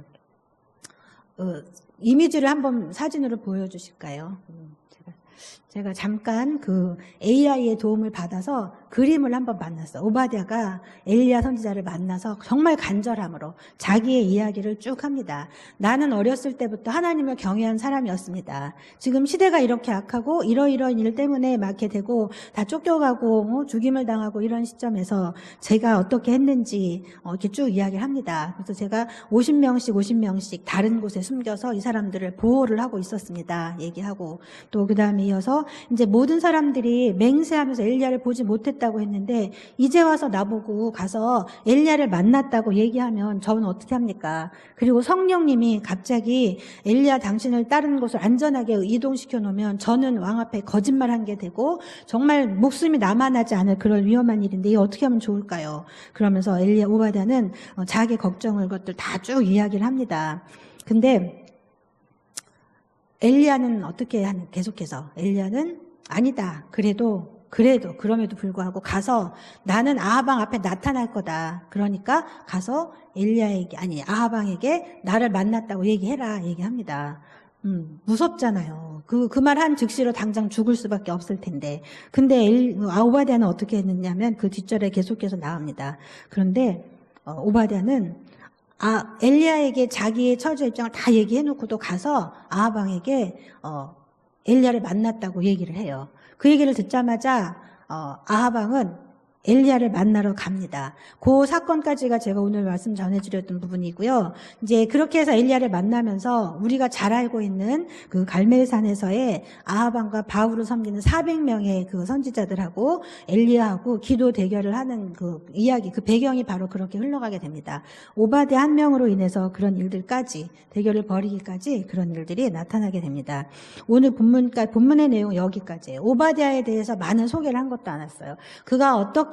이미지를 한번 사진으로 보여주실까요? 제가 제가 잠깐 그 AI의 도움을 받아서 그림을 한번 만났어요. 오바댜가 엘리야 선지자를 만나서 정말 간절함으로 자기의 이야기를 쭉 합니다. 나는 어렸을 때부터 하나님을 경외한 사람이었습니다. 지금 시대가 이렇게 악하고 이러이러한 일 때문에 막게 되고 다 쫓겨가고 죽임을 당하고 이런 시점에서 제가 어떻게 했는지 이렇게 쭉 이야기를 합니다. 그래서 제가 50명씩 다른 곳에 숨겨서 이 사람들을 보호를 하고 있었습니다. 얘기하고 또 그 다음에 이어서 이제 모든 사람들이 맹세하면서 엘리야를 보지 못했다고 했는데 이제 와서 나보고 가서 엘리야를 만났다고 얘기하면 저는 어떻게 합니까? 그리고 성령님이 갑자기 엘리야 당신을 다른 곳을 안전하게 이동시켜 놓으면 저는 왕 앞에 거짓말한 게 되고 정말 목숨이 남아나지 않을 그런 위험한 일인데 이게 어떻게 하면 좋을까요? 그러면서 엘리야 오바댜는 자기 걱정을 것들 다 쭉 이야기를 합니다. 근데 엘리야는 어떻게 하는 계속해서 엘리야는 아니다. 그럼에도 불구하고 가서 나는 아하방 앞에 나타날 거다. 그러니까 가서 아하방에게 나를 만났다고 얘기해라. 얘기합니다. 무섭잖아요. 그 말 한 즉시로 당장 죽을 수밖에 없을 텐데. 근데 오바댜는 어떻게 했느냐면 그 뒷절에 계속해서 나옵니다. 그런데 오바댜는 엘리야에게 자기의 처지 입장을 다 얘기해놓고도 가서 아하방에게 엘리야를 만났다고 얘기를 해요. 그 얘기를 듣자마자 아하방은 엘리야를 만나러 갑니다. 그 사건까지가 제가 오늘 말씀 전해드렸던 부분이고요. 이제 그렇게 해서 엘리야를 만나면서 우리가 잘 알고 있는 그 갈멜산에서의 아하방과 바울을 섬기는 400명의 그 선지자들하고 엘리야하고 기도 대결을 하는 그 이야기, 그 배경이 바로 그렇게 흘러가게 됩니다. 오바댜 한 명으로 인해서 그런 일들까지 대결을 벌이기까지 그런 일들이 나타나게 됩니다. 오늘 본문의 내용 여기까지예요. 오바댜에 대해서 많은 소개를 한 것도 않았어요. 그가 어떻게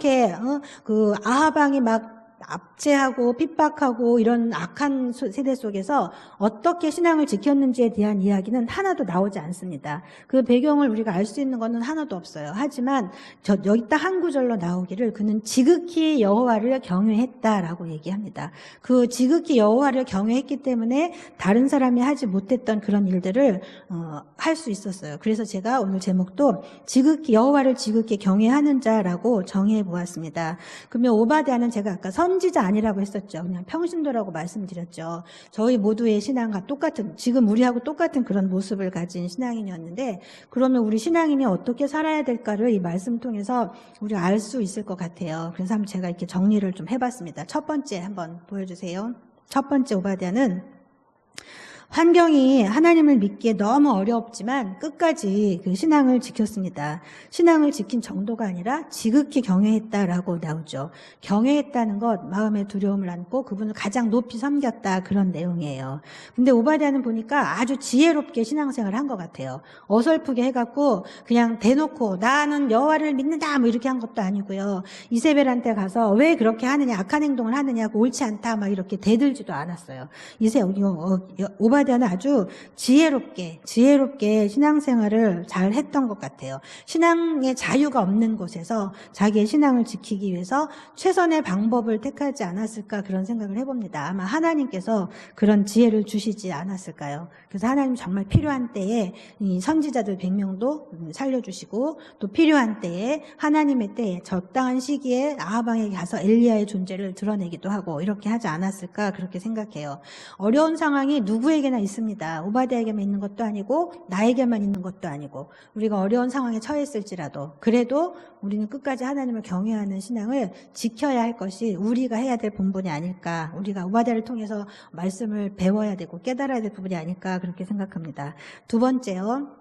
그 아하방이 막 압제하고 핍박하고 이런 악한 세대 속에서 어떻게 신앙을 지켰는지에 대한 이야기는 하나도 나오지 않습니다. 그 배경을 우리가 알 수 있는 것은 하나도 없어요. 하지만 여기 딱 한 구절로 나오기를 그는 지극히 여호와를 경외했다라고 얘기합니다. 그 지극히 여호와를 경외했기 때문에 다른 사람이 하지 못했던 그런 일들을 할 수 있었어요. 그래서 제가 오늘 제목도 여호와를 지극히 경외하는 자라고 정의해 보았습니다. 그러면 오바댜는 제가 아까 선지자 아니라고 했었죠. 그냥 평신도라고 말씀드렸죠. 저희 모두의 신앙과 똑같은, 지금 우리하고 똑같은 그런 모습을 가진 신앙인이었는데, 그러면 우리 신앙인이 어떻게 살아야 될까를 이 말씀 통해서 우리가 알 수 있을 것 같아요. 그래서 한번 제가 이렇게 정리를 좀 해봤습니다. 첫 번째 한번 보여주세요. 첫 번째 오바댜는 환경이 하나님을 믿기에 너무 어렵지만 끝까지 그 신앙을 지켰습니다. 신앙을 지킨 정도가 아니라 지극히 경외했다라고 나오죠. 경외했다는 것, 마음의 두려움을 안고 그분을 가장 높이 섬겼다, 그런 내용이에요. 근데 오바댜는 보니까 아주 지혜롭게 신앙생활을 한 것 같아요. 어설프게 해갖고 그냥 대놓고 나는 여호와를 믿는다 뭐 이렇게 한 것도 아니고요. 이세벨한테 가서 왜 그렇게 하느냐, 악한 행동을 하느냐고, 옳지 않다 막 이렇게 대들지도 않았어요. 오바댜는 아주 지혜롭게 신앙생활을 잘 했던 것 같아요. 신앙의 자유가 없는 곳에서 자기의 신앙을 지키기 위해서 최선의 방법을 택하지 않았을까, 그런 생각을 해봅니다. 아마 하나님께서 그런 지혜를 주시지 않았을까요? 그래서 하나님 정말 필요한 때에 이 선지자들 100명도 살려주시고, 또 필요한 때에 하나님의 때에 적당한 시기에 아하방에 가서 엘리야의 존재를 드러내기도 하고, 이렇게 하지 않았을까, 그렇게 생각해요. 어려운 상황이 누구에게나 있습니다. 오바댜에게만 있는 것도 아니고 나에게만 있는 것도 아니고, 우리가 어려운 상황에 처했을지라도 그래도 우리는 끝까지 하나님을 경외하는 신앙을 지켜야 할 것이 우리가 해야 될 본분이 아닐까, 우리가 오바댜를 통해서 말씀을 배워야 되고 깨달아야 될 부분이 아닐까, 그렇게 생각합니다. 두 번째요,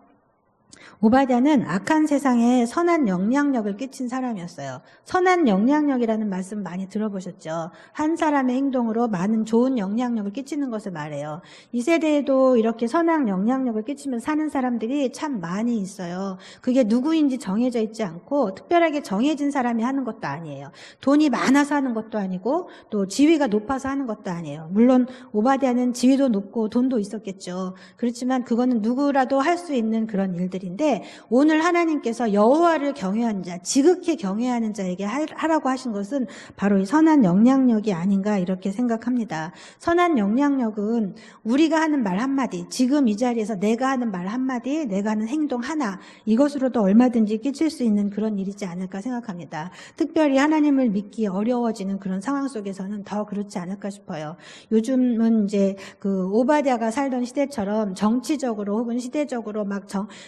오바댜는 악한 세상에 선한 영향력을 끼친 사람이었어요. 선한 영향력이라는 말씀 많이 들어보셨죠? 한 사람의 행동으로 많은 좋은 영향력을 끼치는 것을 말해요. 이 세대에도 이렇게 선한 영향력을 끼치면서 사는 사람들이 참 많이 있어요. 그게 누구인지 정해져 있지 않고 특별하게 정해진 사람이 하는 것도 아니에요. 돈이 많아서 하는 것도 아니고 또 지위가 높아서 하는 것도 아니에요. 물론 오바댜는 지위도 높고 돈도 있었겠죠. 그렇지만 그거는 누구라도 할 수 있는 그런 일들 일들인데 오늘 하나님께서 여호와를 경외하는 자, 지극히 경외하는 자에게 하라고 하신 것은 바로 이 선한 영향력이 아닌가 이렇게 생각합니다. 선한 영향력은 우리가 하는 말 한마디, 지금 이 자리에서 내가 하는 말 한마디, 내가 하는 행동 하나, 이것으로도 얼마든지 끼칠 수 있는 그런 일이지 않을까 생각합니다. 특별히 하나님을 믿기 어려워지는 그런 상황 속에서는 더 그렇지 않을까 싶어요. 요즘은 이제 그 오바댜가 살던 시대처럼 정치적으로 혹은 시대적으로 막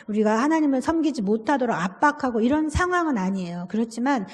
우리가 하나님을 섬기지 못하도록 압박하고 이런 상황은 아니에요. 그렇지만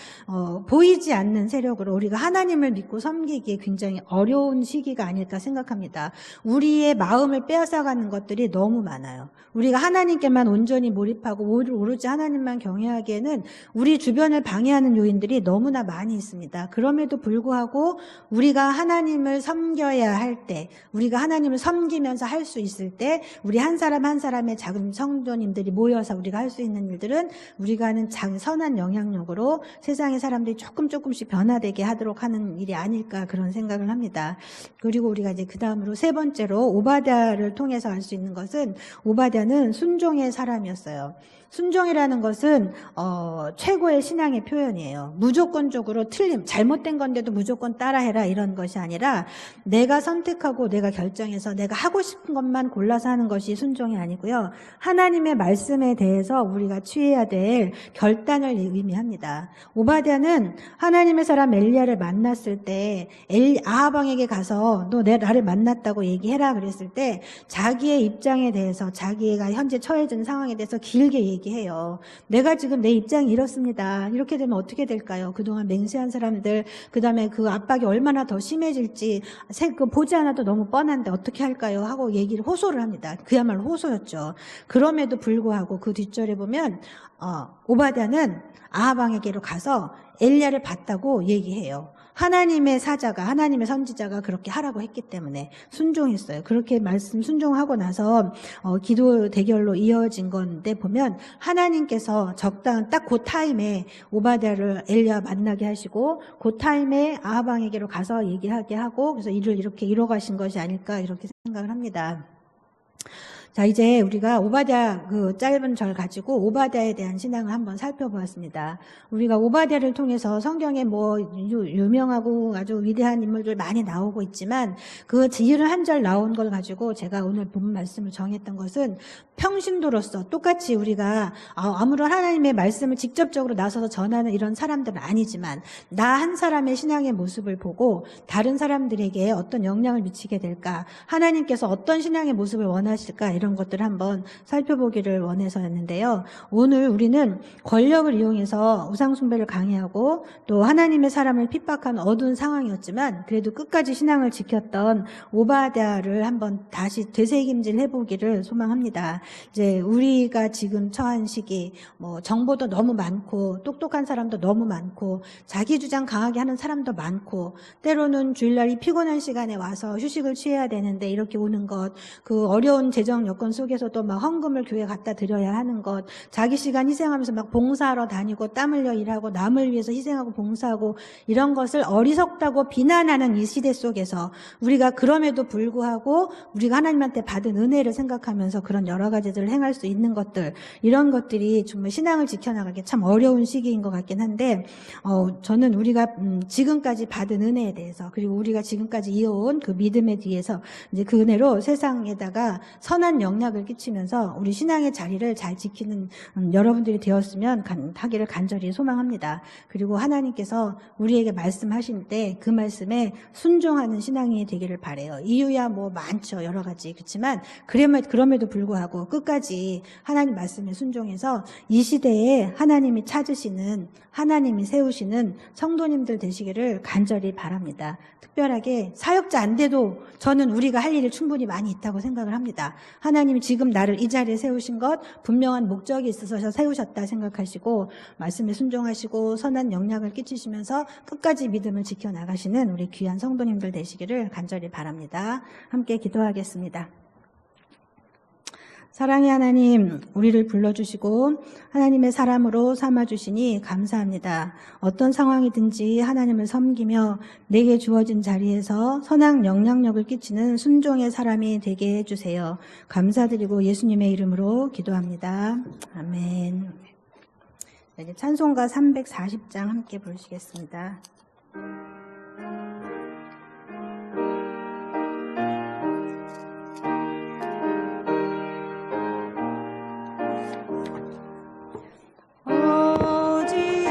보이지 않는 세력으로 우리가 하나님을 믿고 섬기기에 굉장히 어려운 시기가 아닐까 생각합니다. 우리의 마음을 빼앗아가는 것들이 너무 많아요. 우리가 하나님께만 온전히 몰입하고 오로지 하나님만 경외하기에는 우리 주변을 방해하는 요인들이 너무나 많이 있습니다. 그럼에도 불구하고 우리가 하나님을 섬겨야 할 때, 우리가 하나님을 섬기면서 할 수 있을 때 우리 한 사람 한 사람의 작은 성도님들이 모여서 우리가 할 수 있는 일들은 우리가 하는 작은 선한 영향력으로 세상의 사람들이 조금씩 변화되게 하도록 하는 일이 아닐까 그런 생각을 합니다. 그리고 우리가 이제 그 다음으로 세 번째로 오바댜를 통해서 알 수 있는 것은 오바댜는 순종의 사람이었어요. 순종이라는 것은 최고의 신앙의 표현이에요. 무조건적으로 잘못된 건데도 무조건 따라해라 이런 것이 아니라 내가 선택하고 내가 결정해서 내가 하고 싶은 것만 골라서 하는 것이 순종이 아니고요. 하나님의 말씀에 대해서 우리가 취해야 될 결단을 의미합니다. 오바댜는 하나님의 사람 엘리야를 만났을 때 아합 왕에게 가서 너 나를 만났다고 얘기해라 그랬을 때 자기의 입장에 대해서 자기가 현재 처해진 상황에 대해서 길게 얘기해요. 내가 지금 내 입장이 이렇습니다. 이렇게 되면 어떻게 될까요? 그동안 맹세한 사람들, 그 다음에 그 압박이 얼마나 더 심해질지 보지 않아도 너무 뻔한데 어떻게 할까요? 하고 호소를 합니다. 그야말로 호소였죠. 그럼에도 불구하고 그 뒷절에 보면 오바댜는 아합 왕에게로 가서 엘리야를 봤다고 얘기해요. 하나님의 사자가, 하나님의 선지자가 그렇게 하라고 했기 때문에 순종했어요. 그렇게 순종하고 나서 기도 대결로 이어진 건데 보면 하나님께서 적당한 딱 그 타임에 오바댜를 엘리야 만나게 하시고 그 타임에 아합 왕에게로 가서 얘기하게 하고 그래서 일을 이렇게 이뤄가신 것이 아닐까 이렇게 생각을 합니다. 자, 이제 우리가 오바댜 그 짧은 절 가지고 오바댜에 대한 신앙을 한번 살펴보았습니다. 우리가 오바댜를 통해서 성경에 뭐 유명하고 아주 위대한 인물들 많이 나오고 있지만 그 지혜를 한 절 나온 걸 가지고 제가 오늘 본 말씀을 정했던 것은 평신도로서 똑같이 우리가 아무런 하나님의 말씀을 직접적으로 나서서 전하는 이런 사람들은 아니지만 나 한 사람의 신앙의 모습을 보고 다른 사람들에게 어떤 영향을 미치게 될까, 하나님께서 어떤 신앙의 모습을 원하실까 이런 것들을 한번 살펴보기를 원해서였는데요. 오늘 우리는 권력을 이용해서 우상숭배를 강요하고 또 하나님의 사람을 핍박한 어두운 상황이었지만 그래도 끝까지 신앙을 지켰던 오바댜를 한번 다시 되새김질 해보기를 소망합니다. 이제 우리가 지금 처한 시기, 뭐 정보도 너무 많고 똑똑한 사람도 너무 많고 자기 주장 강하게 하는 사람도 많고 때로는 주일날 피곤한 시간에 와서 휴식을 취해야 되는데 이렇게 오는 것, 그 어려운 재정 여건 속에서도 막 헌금을 교회에 갖다 드려야 하는 것, 자기 시간 희생하면서 막 봉사하러 다니고 땀 흘려 일하고 남을 위해서 희생하고 봉사하고 이런 것을 어리석다고 비난하는 이 시대 속에서 우리가 그럼에도 불구하고 우리가 하나님한테 받은 은혜를 생각하면서 그런 여러 가지들을 행할 수 있는 것들, 이런 것들이 정말 신앙을 지켜나가기 참 어려운 시기인 것 같긴 한데 저는 우리가 지금까지 받은 은혜에 대해서 그리고 우리가 지금까지 이어온 그 믿음에 대해서 이제 그 은혜로 세상에다가 선한 영향을 끼치면서 우리 신앙의 자리를 잘 지키는 여러분들이 되었으면 하기를 간절히 소망합니다. 그리고 하나님께서 우리에게 말씀하실 때 그 말씀에 순종하는 신앙이 되기를 바라요. 이유야 뭐 많죠. 여러 가지. 그렇지만 그럼에도 불구하고 끝까지 하나님 말씀에 순종해서 이 시대에 하나님이 찾으시는, 하나님이 세우시는 성도님들 되시기를 간절히 바랍니다. 특별하게 사역자 안 돼도 저는 우리가 할 일이 충분히 많이 있다고 생각을 합니다. 하나님이 지금 나를 이 자리에 세우신 것 분명한 목적이 있어서 세우셨다 생각하시고 말씀에 순종하시고 선한 영향을 끼치시면서 끝까지 믿음을 지켜나가시는 우리 귀한 성도님들 되시기를 간절히 바랍니다. 함께 기도하겠습니다. 사랑의 하나님, 우리를 불러주시고 하나님의 사람으로 삼아주시니 감사합니다. 어떤 상황이든지 하나님을 섬기며 내게 주어진 자리에서 선한 영향력을 끼치는 순종의 사람이 되게 해주세요. 감사드리고 예수님의 이름으로 기도합니다. 아멘. 이제 찬송가 340장 함께 부르시겠습니다.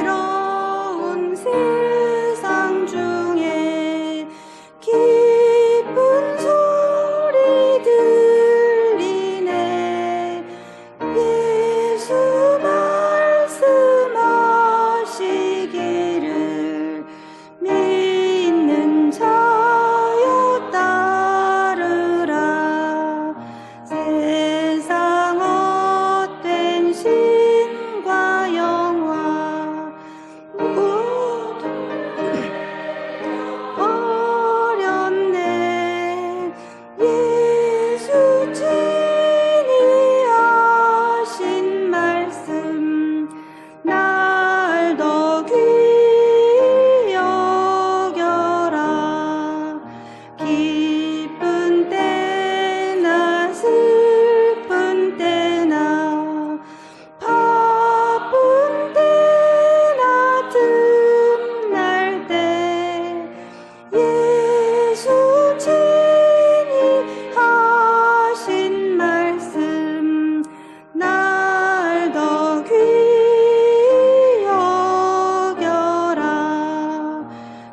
어지러운 세상 중에 기쁜 소리 들리네. 예수 말씀하시기를 믿는 자여 따르라. 세상 헛된 신과 영화 모두 어렵네. 예수 친히 하신 말씀 날 더 귀히 여겨라. 기쁜 때나 슬픈 때나 바쁜 때나 틈날 때 예수 친히 하신 말씀 날 더 귀히 여겨라.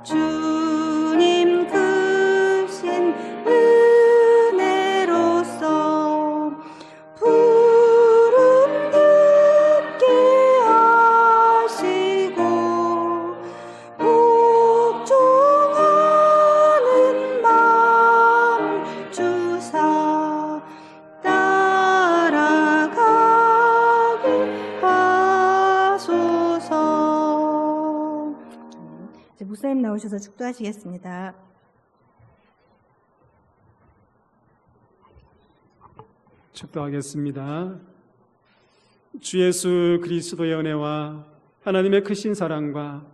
주님 크신 은혜로서 부름 듣게 하시고 복종하는 마음 주사 따라가게 하소서. 이제 목사님 나오셔서 축도하시겠습니다. 축도하겠습니다. 주 예수 그리스도의 은혜와 하나님의 크신 사랑과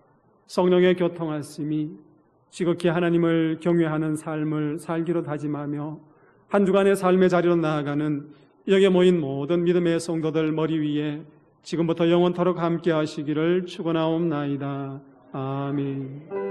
성령의 교통하심이 지극히 하나님을 경외하는 삶을 살기로 다짐하며 한 주간의 삶의 자리로 나아가는 여기에 모인 모든 믿음의 성도들 머리 위에 지금부터 영원토록 함께 하시기를 축원하옵나이다. 아멘.